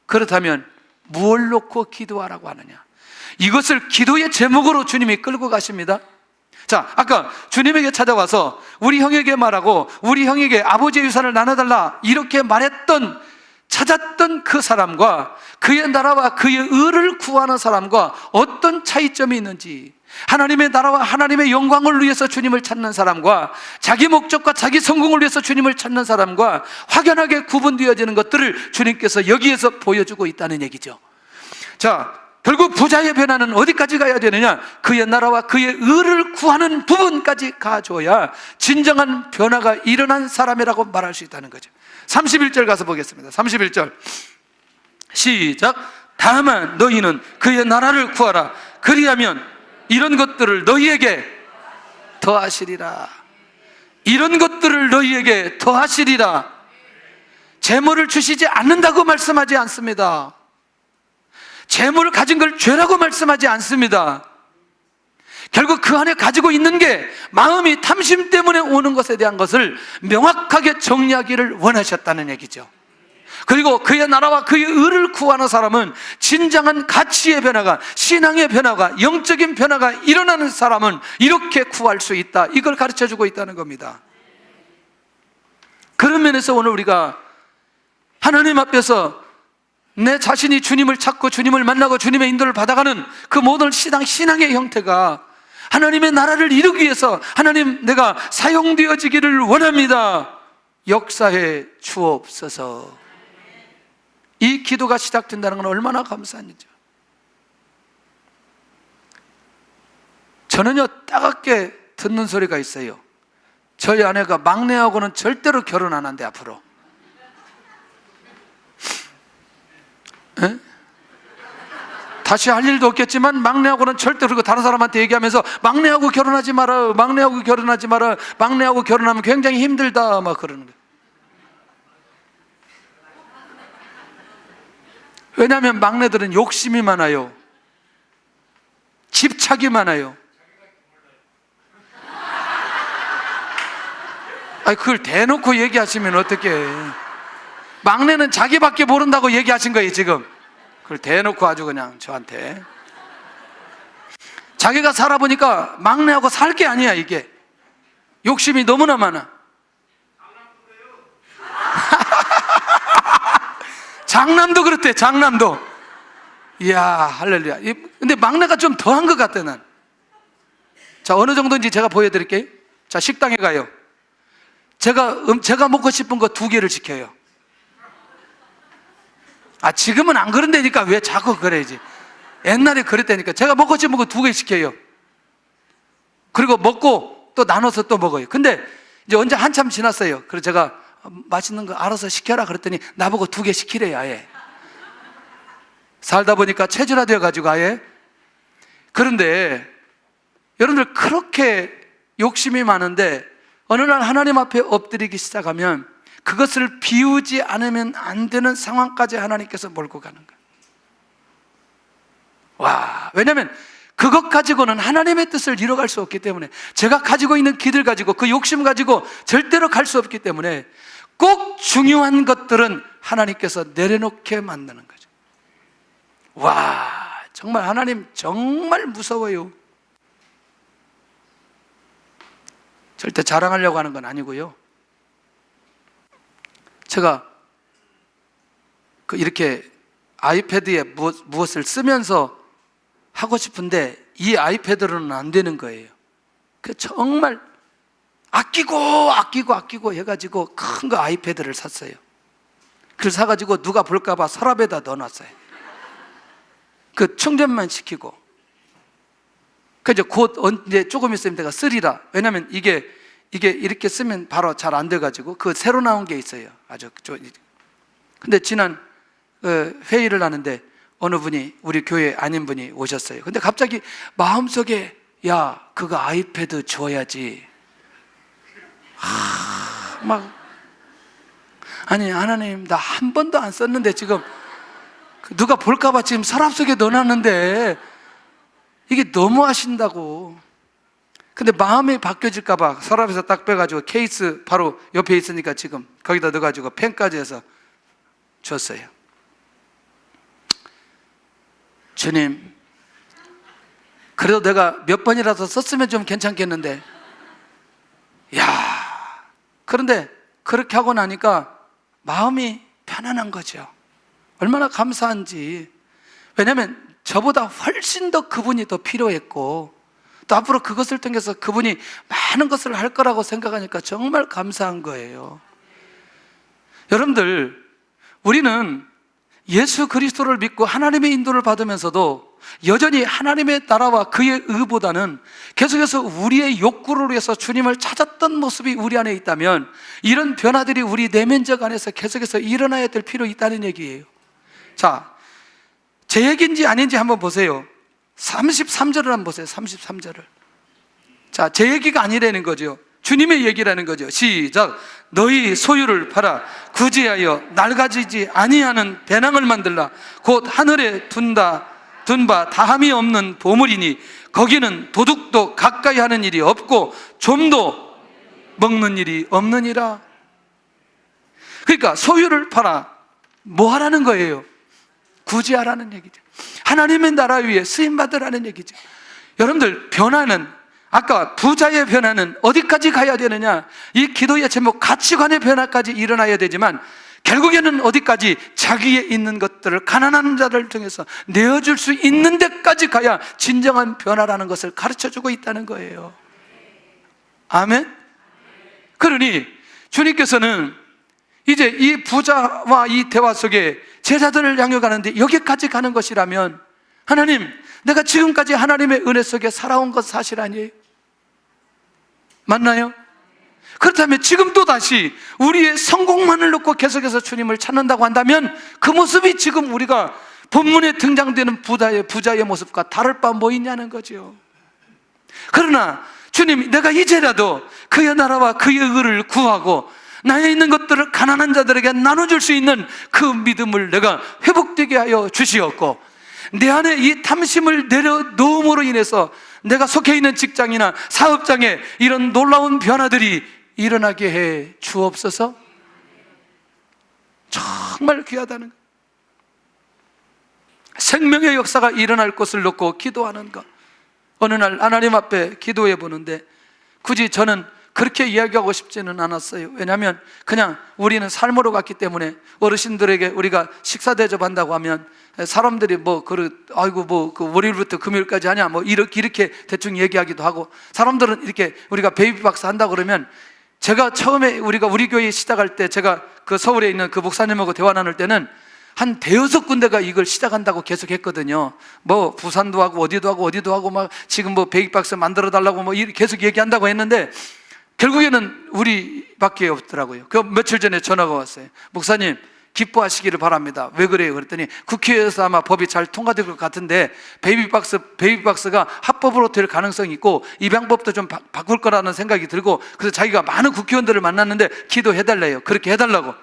그렇다면 무엇을 놓고 기도하라고 하느냐? 이것을 기도의 제목으로 주님이 끌고 가십니다. 자, 아까 주님에게 찾아와서 우리 형에게 말하고 우리 형에게 아버지의 유산을 나눠달라 이렇게 찾았던 그 사람과 그의 나라와 그의 의를 구하는 사람과 어떤 차이점이 있는지, 하나님의 나라와 하나님의 영광을 위해서 주님을 찾는 사람과 자기 목적과 자기 성공을 위해서 주님을 찾는 사람과 확연하게 구분되어지는 것들을 주님께서 여기에서 보여주고 있다는 얘기죠. 자, 결국 부자의 변화는 어디까지 가야 되느냐? 그의 나라와 그의 의를 구하는 부분까지 가줘야 진정한 변화가 일어난 사람이라고 말할 수 있다는 거죠. 31절 가서 보겠습니다. 31절 시작. 다만 너희는 그의 나라를 구하라. 그리하면 이런 것들을 너희에게 더하시리라. 이런 것들을 너희에게 더하시리라. 재물을 주시지 않는다고 말씀하지 않습니다. 재물을 가진 걸 죄라고 말씀하지 않습니다. 결국 그 안에 가지고 있는 게 마음이 탐심 때문에 오는 것에 대한 것을 명확하게 정리하기를 원하셨다는 얘기죠. 그리고 그의 나라와 그의 의를 구하는 사람은 진정한 가치의 변화가, 신앙의 변화가, 영적인 변화가 일어나는 사람은 이렇게 구할 수 있다, 이걸 가르쳐주고 있다는 겁니다. 그런 면에서 오늘 우리가 하나님 앞에서 내 자신이 주님을 찾고 주님을 만나고 주님의 인도를 받아가는 그 모든 신앙의 형태가 하나님의 나라를 이루기 위해서, 하나님 내가 사용되어지기를 원합니다, 역사해 주옵소서, 이 기도가 시작된다는 건 얼마나 감사한 일이죠. 저는요, 따갑게 듣는 소리가 있어요. 저희 아내가 막내하고는 절대로 결혼 안 한대 앞으로. 에? 다시 할 일도 없겠지만 막내하고는 절대로, 그리고 다른 사람한테 얘기하면서 막내하고 결혼하지 마라, 막내하고 결혼하지 마라, 막내하고 결혼하면 굉장히 힘들다 막 그러는 거예요. 왜냐하면 막내들은 욕심이 많아요. 집착이 많아요. 아니, 그걸 대놓고 얘기하시면 어떡해. 막내는 자기밖에 모른다고 얘기하신 거예요 지금. 그걸 대놓고 아주 그냥 저한테. 자기가 살아보니까 막내하고 살 게 아니야 이게. 욕심이 너무나 많아. 장남도 그렇대, 장남도. 이야, 할렐루야. 근데 막내가 좀 더한 것 같아 난. 자, 어느 정도인지 제가 보여드릴게요. 자, 식당에 가요. 제가 먹고 싶은 거 2개를 시켜요. 아, 지금은 안 그런다니까 왜 자꾸 그래야지. 옛날에 그랬다니까. 제가 먹고 싶은 거 2개 시켜요. 그리고 먹고 또 나눠서 또 먹어요. 근데 이제 언제 한참 지났어요. 그래서 제가 맛있는 거 알아서 시켜라 그랬더니 나보고 2개 시키래요 아예. 살다 보니까 체질화되어 가지고 아예. 그런데 여러분들 그렇게 욕심이 많은데 어느 날 하나님 앞에 엎드리기 시작하면 그것을 비우지 않으면 안 되는 상황까지 하나님께서 몰고 가는 거예요. 와, 왜냐하면 그것 가지고는 하나님의 뜻을 이뤄갈 수 없기 때문에, 제가 가지고 있는 기들 가지고 그 욕심 가지고 절대로 갈 수 없기 때문에 꼭 중요한 것들은 하나님께서 내려놓게 만드는 거죠. 와, 정말 하나님 정말 무서워요. 절대 자랑하려고 하는 건 아니고요. 제가 이렇게 아이패드에 무엇을 쓰면서 하고 싶은데 이 아이패드로는 안 되는 거예요. 그 정말 아끼고 해가지고 큰 거 아이패드를 샀어요. 그걸 사가지고 누가 볼까봐 서랍에다 넣어놨어요. 그 충전만 시키고. 그 이제 곧 이제 조금 있으면 내가 쓰리라. 왜냐면 이게 이렇게 쓰면 바로 잘 안 돼가지고 그 새로 나온 게 있어요. 아주 근데 지난 회의를 하는데 어느 분이, 우리 교회 아닌 분이 오셨어요. 근데 갑자기 마음속에 야, 그거 아이패드 줘야지. 아니 하나님, 나 한 번도 안 썼는데 지금 누가 볼까봐 지금 서랍 속에 넣어놨는데 이게 너무 하신다고. 근데 마음이 바뀌어질까봐 서랍에서 딱 빼가지고 케이스 바로 옆에 있으니까 지금 거기다 넣어가지고 펜까지 해서 줬어요. 주님, 그래도 내가 몇 번이라도 썼으면 좀 괜찮겠는데. 야, 그런데 그렇게 하고 나니까 마음이 편안한 거죠. 얼마나 감사한지. 왜냐하면 저보다 훨씬 더 그분이 더 필요했고 또 앞으로 그것을 통해서 그분이 많은 것을 할 거라고 생각하니까 정말 감사한 거예요. 여러분들, 우리는 예수 그리스도를 믿고 하나님의 인도를 받으면서도 여전히 하나님의 나라와 그의 의보다는 계속해서 우리의 욕구를 위해서 주님을 찾았던 모습이 우리 안에 있다면 이런 변화들이 우리 내면적 안에서 계속해서 일어나야 될 필요 있다는 얘기예요. 자, 제 얘기인지 아닌지 한번 보세요. 33절을 한번 보세요. 33절을. 자, 제 얘기가 아니라는 거죠. 주님의 얘기라는 거죠. 시작. 너희 소유를 팔아 구제하여 낡아지지 아니하는 배낭을 만들라. 곧 하늘에 둔 바 다함이 없는 보물이니 거기는 도둑도 가까이 하는 일이 없고 좀도 먹는 일이 없느니라. 그러니까 소유를 팔아 뭐 하라는 거예요? 구제하라는 얘기죠. 하나님의 나라 위에 쓰임받으라는 얘기죠. 여러분들, 변화는, 아까 부자의 변화는 어디까지 가야 되느냐? 이 기도의 제목 가치관의 변화까지 일어나야 되지만 결국에는 어디까지? 자기에 있는 것들을 가난한 자를 통해서 내어줄 수 있는 데까지 가야 진정한 변화라는 것을 가르쳐주고 있다는 거예요. 아멘? 그러니 주님께서는 이제 이 부자와 이 대화 속에 제자들을 양육하는데 여기까지 가는 것이라면, 하나님, 내가 지금까지 하나님의 은혜 속에 살아온 것 사실 아니에요? 맞나요? 그렇다면 지금 또 다시 우리의 성공만을 놓고 계속해서 주님을 찾는다고 한다면 그 모습이 지금 우리가 본문에 등장되는 부자의 모습과 다를 바 뭐 있냐는 거죠. 그러나 주님, 내가 이제라도 그의 나라와 그의 의를 구하고 나에 있는 것들을 가난한 자들에게 나눠줄 수 있는 그 믿음을 내가 회복되게 하여 주시었고, 내 안에 이 탐심을 내려놓음으로 인해서 내가 속해 있는 직장이나 사업장에 이런 놀라운 변화들이 일어나게 해 주옵소서. 정말 귀하다는 것, 생명의 역사가 일어날 것을 놓고 기도하는 것. 어느 날 하나님 앞에 기도해 보는데 굳이 저는 그렇게 이야기하고 싶지는 않았어요. 왜냐하면 그냥 우리는 삶으로 갔기 때문에 어르신들에게 우리가 식사 대접한다고 하면 사람들이 뭐 아이고 뭐 그 월요일부터 금요일까지 하냐 뭐 이렇게 대충 얘기하기도 하고, 사람들은 이렇게 우리가 베이비박스 한다 그러면, 제가 처음에 우리 교회 시작할 때 제가 그 서울에 있는 그 목사님하고 대화 나눌 때는 한 대여섯 군데가 이걸 시작한다고 계속 했거든요. 뭐 부산도 하고 어디도 하고 막 지금 뭐 베이비박스 만들어 달라고 뭐 계속 얘기한다고 했는데 결국에는 우리밖에 없더라고요. 그 며칠 전에 전화가 왔어요. 목사님, 기뻐하시기를 바랍니다. 왜 그래요? 그랬더니 국회에서 아마 법이 잘 통과될 것 같은데 베이비박스가 합법으로 될 가능성이 있고 입양법도 좀 바꿀 거라는 생각이 들고, 그래서 자기가 많은 국회의원들을 만났는데 기도해달래요. 그렇게 해달라고.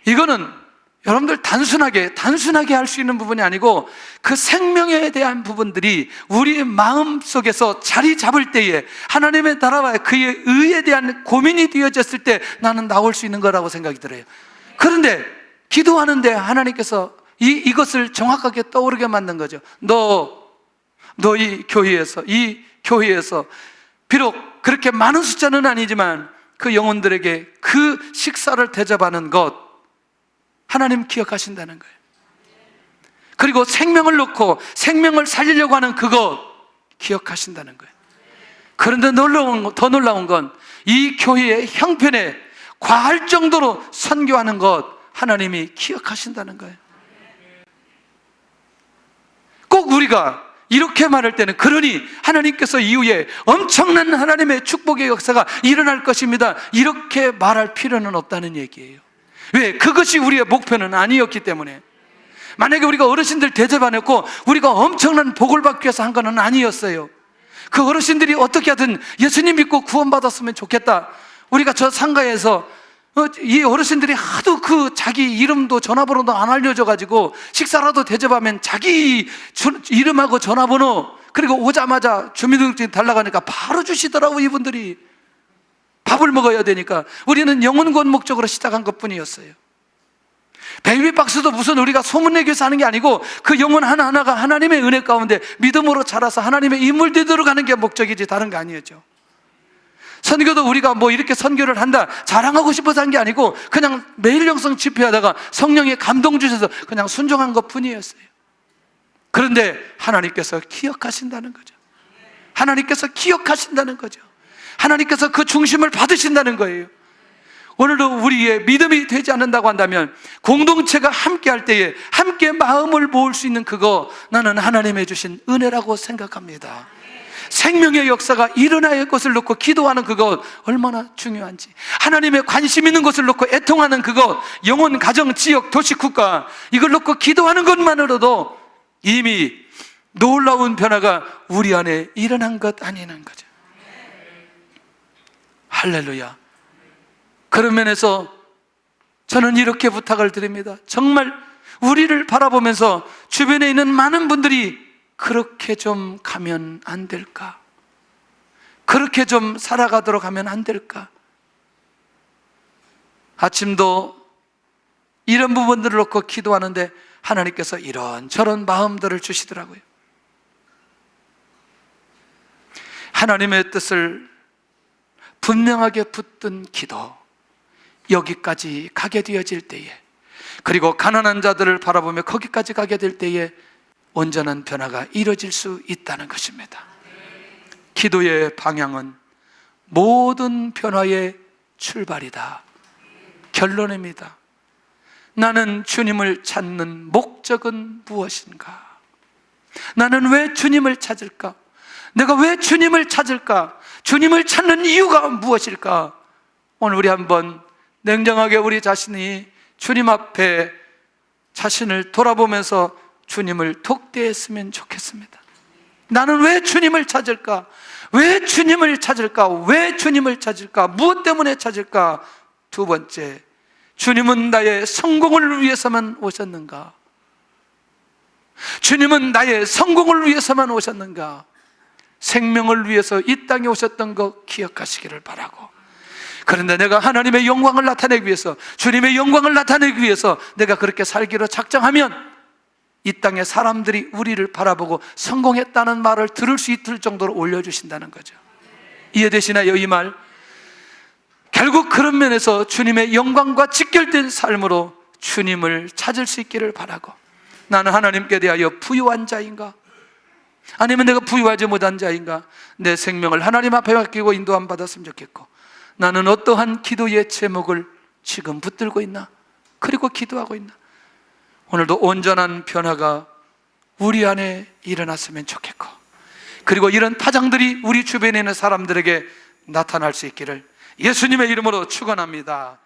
이거는 여러분들 단순하게 할 수 있는 부분이 아니고 그 생명에 대한 부분들이 우리의 마음 속에서 자리 잡을 때에 하나님의 나라와 그의 의에 대한 고민이 되어졌을 때 나는 나올 수 있는 거라고 생각이 들어요. 그런데 기도하는데 하나님께서 이것을 정확하게 떠오르게 만든 거죠. 이 교회에서 비록 그렇게 많은 숫자는 아니지만 그 영혼들에게 그 식사를 대접하는 것 하나님 기억하신다는 거예요. 그리고 생명을 놓고 생명을 살리려고 하는 그것 기억하신다는 거예요. 그런데 더 놀라운 건 이 교회의 형편에 과할 정도로 선교하는 것 하나님이 기억하신다는 거예요. 꼭 우리가 이렇게 말할 때는 그러니 하나님께서 이후에 엄청난 하나님의 축복의 역사가 일어날 것입니다, 이렇게 말할 필요는 없다는 얘기예요. 왜? 그것이 우리의 목표는 아니었기 때문에. 만약에 우리가 어르신들 대접 안 했고 우리가 엄청난 복을 받기 위해서 한 건 아니었어요. 그 어르신들이 어떻게 하든 예수님 믿고 구원받았으면 좋겠다. 우리가 저 상가에서 이 어르신들이 하도 그 자기 이름도 전화번호도 안 알려줘가지고 식사라도 대접하면 자기 이름하고 전화번호 그리고 오자마자 주민등록증 달라고 하니까 바로 주시더라고. 이분들이 밥을 먹어야 되니까 우리는 영혼구원 목적으로 시작한 것뿐이었어요. 베이비박스도 무슨 우리가 소문내기 위해서 하는 게 아니고 그 영혼 하나하나가 하나님의 은혜 가운데 믿음으로 자라서 하나님의 인물 되도록 하는 게 목적이지 다른 거 아니었죠. 선교도 우리가 뭐 이렇게 선교를 한다 자랑하고 싶어서 한 게 아니고 그냥 매일 영성 집회하다가 성령이 감동 주셔서 그냥 순종한 것 뿐이었어요. 그런데 하나님께서 기억하신다는 거죠. 하나님께서 기억하신다는 거죠. 하나님께서 그 중심을 받으신다는 거예요. 오늘도 우리의 믿음이 되지 않는다고 한다면 공동체가 함께 할 때에 함께 마음을 모을 수 있는 그거 나는 하나님의 주신 은혜라고 생각합니다. 생명의 역사가 일어나야 것을 놓고 기도하는 그것 얼마나 중요한지, 하나님의 관심 있는 것을 놓고 애통하는 그것, 영혼, 가정, 지역, 도시, 국가 이걸 놓고 기도하는 것만으로도 이미 놀라운 변화가 우리 안에 일어난 것 아니는 거죠. 할렐루야. 그런 면에서 저는 이렇게 부탁을 드립니다. 정말 우리를 바라보면서 주변에 있는 많은 분들이 그렇게 좀 가면 안 될까? 그렇게 좀 살아가도록 하면 안 될까? 아침도 이런 부분들을 놓고 기도하는데 하나님께서 이런저런 마음들을 주시더라고요. 하나님의 뜻을 분명하게 붙든 기도, 여기까지 가게 되어질 때에, 그리고 가난한 자들을 바라보며 거기까지 가게 될 때에 온전한 변화가 이루어질 수 있다는 것입니다. 기도의 방향은 모든 변화의 출발이다. 결론입니다. 나는 주님을 찾는 목적은 무엇인가? 나는 왜 주님을 찾을까? 내가 왜 주님을 찾을까? 주님을 찾는 이유가 무엇일까? 오늘 우리 한번 냉정하게 우리 자신이 주님 앞에 자신을 돌아보면서 주님을 독대했으면 좋겠습니다. 나는 왜 주님을 찾을까? 왜 주님을 찾을까? 왜 주님을 찾을까? 무엇 때문에 찾을까? 두 번째, 주님은 나의 성공을 위해서만 오셨는가? 주님은 나의 성공을 위해서만 오셨는가? 생명을 위해서 이 땅에 오셨던 거 기억하시기를 바라고, 그런데 내가 하나님의 영광을 나타내기 위해서, 주님의 영광을 나타내기 위해서 내가 그렇게 살기로 작정하면 이 땅에 사람들이 우리를 바라보고 성공했다는 말을 들을 수 있을 정도로 올려주신다는 거죠. 이해되시나요, 이 말? 결국 그런 면에서 주님의 영광과 직결된 삶으로 주님을 찾을 수 있기를 바라고, 나는 하나님께 대하여 부유한 자인가? 아니면 내가 부유하지 못한 자인가? 내 생명을 하나님 앞에 맡기고 인도함 받았으면 좋겠고, 나는 어떠한 기도의 제목을 지금 붙들고 있나? 그리고 기도하고 있나? 오늘도 온전한 변화가 우리 안에 일어났으면 좋겠고, 그리고 이런 파장들이 우리 주변에 있는 사람들에게 나타날 수 있기를 예수님의 이름으로 축원합니다.